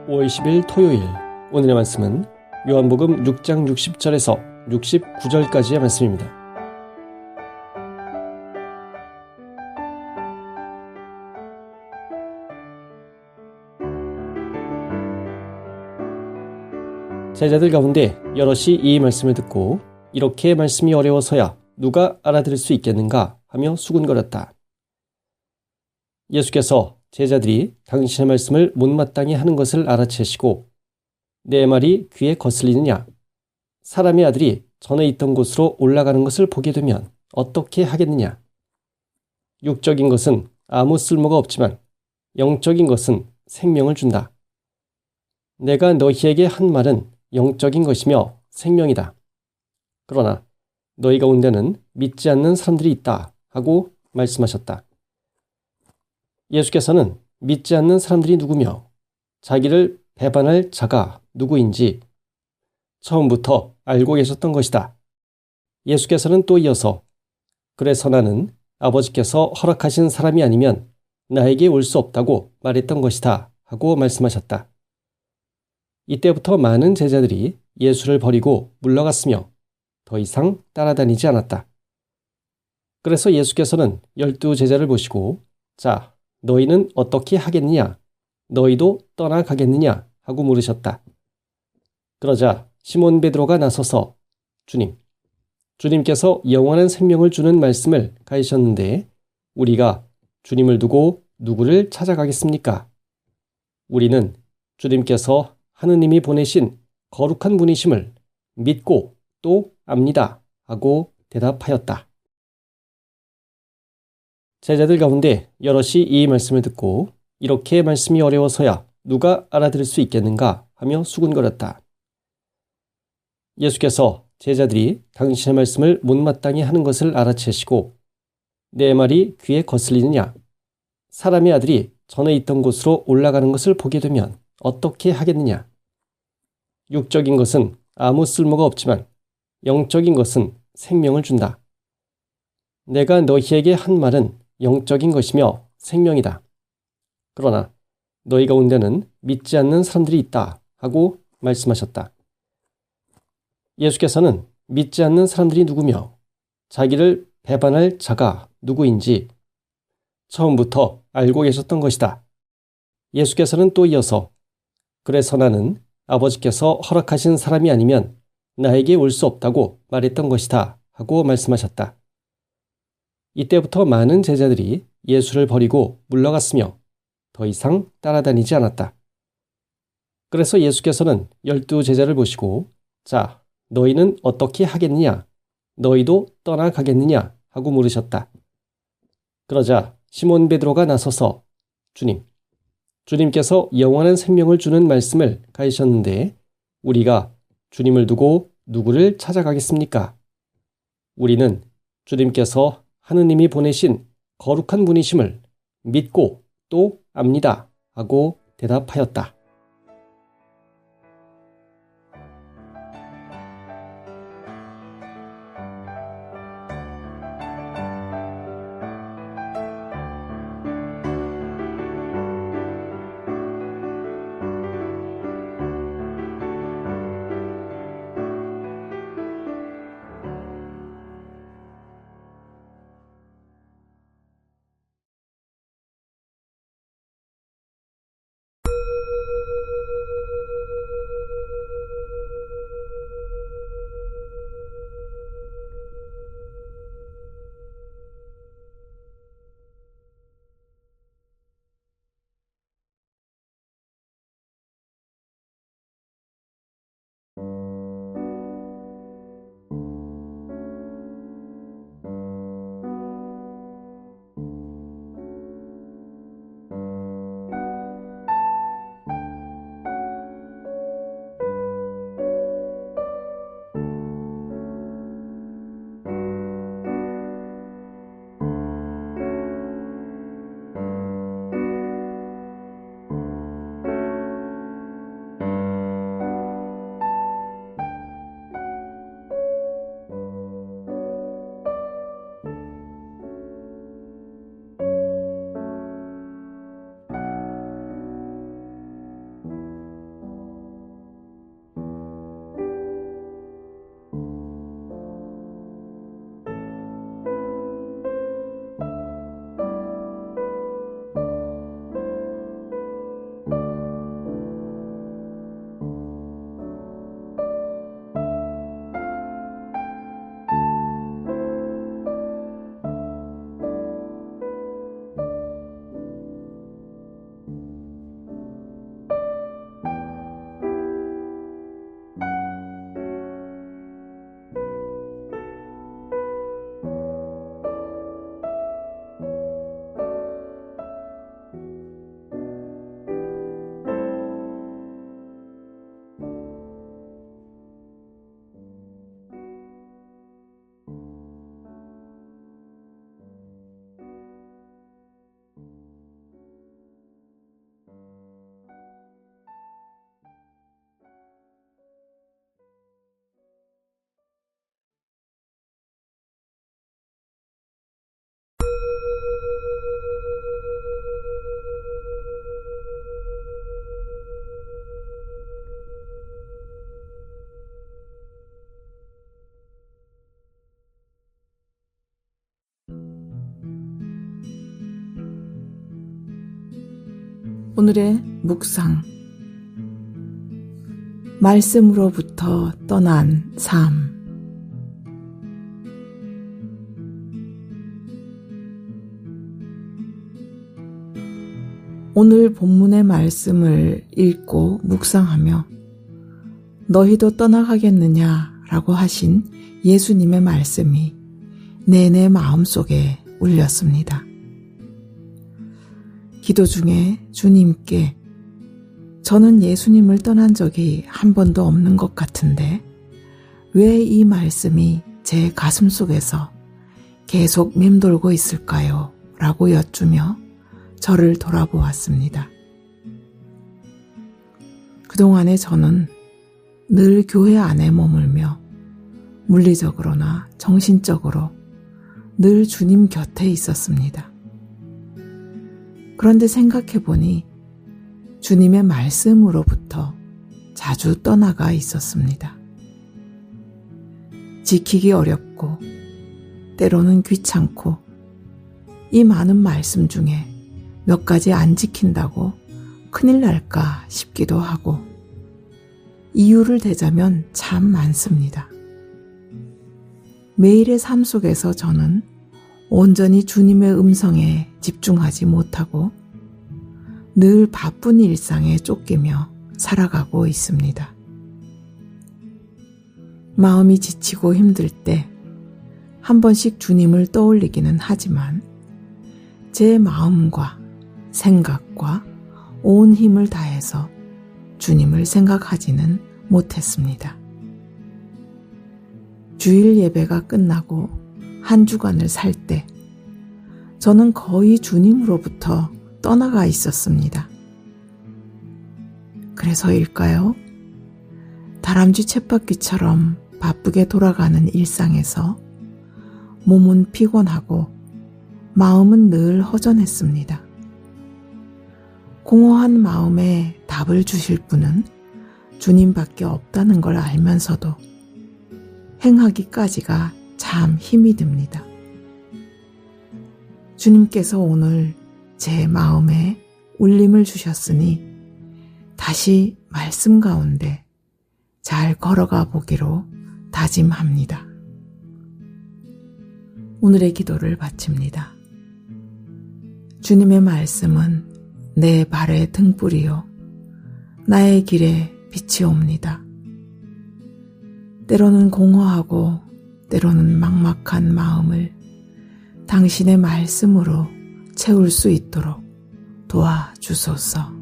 5월 10일 토요일, 오늘의 말씀은 요한복음 6장 60절에서 69절까지의 말씀입니다. 제자들 가운데 여럿이 이 말씀을 듣고 이렇게 말씀이 어려워서야 누가 알아들을 수 있겠는가 하며 수군거렸다. 예수께서 제자들이 당신의 말씀을 못마땅히 하는 것을 알아채시고 내 말이 귀에 거슬리느냐? 사람의 아들이 전에 있던 곳으로 올라가는 것을 보게 되면 어떻게 하겠느냐? 육적인 것은 아무 쓸모가 없지만 영적인 것은 생명을 준다. 내가 너희에게 한 말은 영적인 것이며 생명이다. 그러나 너희 가운데는 믿지 않는 사람들이 있다 하고 말씀하셨다. 예수께서는 믿지 않는 사람들이 누구며 자기를 배반할 자가 누구인지 처음부터 알고 계셨던 것이다. 예수께서는 또 이어서 그래서 나는 아버지께서 허락하신 사람이 아니면 나에게 올 수 없다고 말했던 것이다 하고 말씀하셨다. 이때부터 많은 제자들이 예수를 버리고 물러갔으며 더 이상 따라다니지 않았다. 그래서 예수께서는 12 제자를 보시고 자, 너희는 어떻게 하겠느냐? 너희도 떠나가겠느냐? 하고 물으셨다. 그러자 시몬 베드로가 나서서 주님께서 영원한 생명을 주는 말씀을 가르치셨는데 우리가 주님을 두고 누구를 찾아가겠습니까? 우리는 주님께서 하느님이 보내신 거룩한 분이심을 믿고 또 압니다 하고 대답하였다. 제자들 가운데 여럿이 이 말씀을 듣고 이렇게 말씀이 어려워서야 누가 알아들을 수 있겠는가 하며 수군거렸다. 예수께서 제자들이 당신의 말씀을 못마땅히 하는 것을 알아채시고 내 말이 귀에 거슬리느냐? 사람의 아들이 전에 있던 곳으로 올라가는 것을 보게 되면 어떻게 하겠느냐? 육적인 것은 아무 쓸모가 없지만 영적인 것은 생명을 준다. 내가 너희에게 한 말은 영적인 것이며 생명이다. 그러나 너희 가운데는 믿지 않는 사람들이 있다 하고 말씀하셨다. 예수께서는 믿지 않는 사람들이 누구며 자기를 배반할 자가 누구인지 처음부터 알고 계셨던 것이다. 예수께서는 또 이어서 그래서 나는 아버지께서 허락하신 사람이 아니면 나에게 올 수 없다고 말했던 것이다 하고 말씀하셨다. 이때부터 많은 제자들이 예수를 버리고 물러갔으며 더 이상 따라다니지 않았다. 그래서 예수께서는 12 제자를 보시고 자, 너희는 어떻게 하겠느냐? 너희도 떠나가겠느냐? 하고 물으셨다. 그러자 시몬 베드로가 나서서 주님께서 영원한 생명을 주는 말씀을 가르치셨는데 우리가 주님을 두고 누구를 찾아가겠습니까? 우리는 주님께서 하느님이 보내신 거룩한 분이심을 믿고 또 압니다 하고 대답하였다. 오늘의 묵상. 말씀으로부터 떠난 삶. 오늘 본문의 말씀을 읽고 묵상하며 너희도 떠나가겠느냐라고 하신 예수님의 말씀이 내내 마음속에 울렸습니다. 기도 중에 주님께 저는 예수님을 떠난 적이 한 번도 없는 것 같은데 왜 이 말씀이 제 가슴 속에서 계속 맴돌고 있을까요? 라고 여쭈며 저를 돌아보았습니다. 그동안에 저는 늘 교회 안에 머물며 물리적으로나 정신적으로 늘 주님 곁에 있었습니다. 그런데 생각해보니 주님의 말씀으로부터 자주 떠나가 있었습니다. 지키기 어렵고 때로는 귀찮고 이 많은 말씀 중에 몇 가지 안 지킨다고 큰일 날까 싶기도 하고 이유를 대자면 참 많습니다. 매일의 삶 속에서 저는 온전히 주님의 음성에 집중하지 못하고 늘 바쁜 일상에 쫓기며 살아가고 있습니다. 마음이 지치고 힘들 때 한 번씩 주님을 떠올리기는 하지만 제 마음과 생각과 온 힘을 다해서 주님을 생각하지는 못했습니다. 주일 예배가 끝나고 한 주간을 살 때 저는 거의 주님으로부터 떠나가 있었습니다. 그래서일까요? 다람쥐 쳇바퀴처럼 바쁘게 돌아가는 일상에서 몸은 피곤하고 마음은 늘 허전했습니다. 공허한 마음에 답을 주실 분은 주님밖에 없다는 걸 알면서도 행하기까지가 참 힘이 듭니다. 주님께서 오늘 제 마음에 울림을 주셨으니 다시 말씀 가운데 잘 걸어가 보기로 다짐합니다. 오늘의 기도를 바칩니다. 주님의 말씀은 내 발의 등불이요 나의 길에 빛이옵니다. 때로는 공허하고 때로는 막막한 마음을 당신의 말씀으로 채울 수 있도록 도와주소서.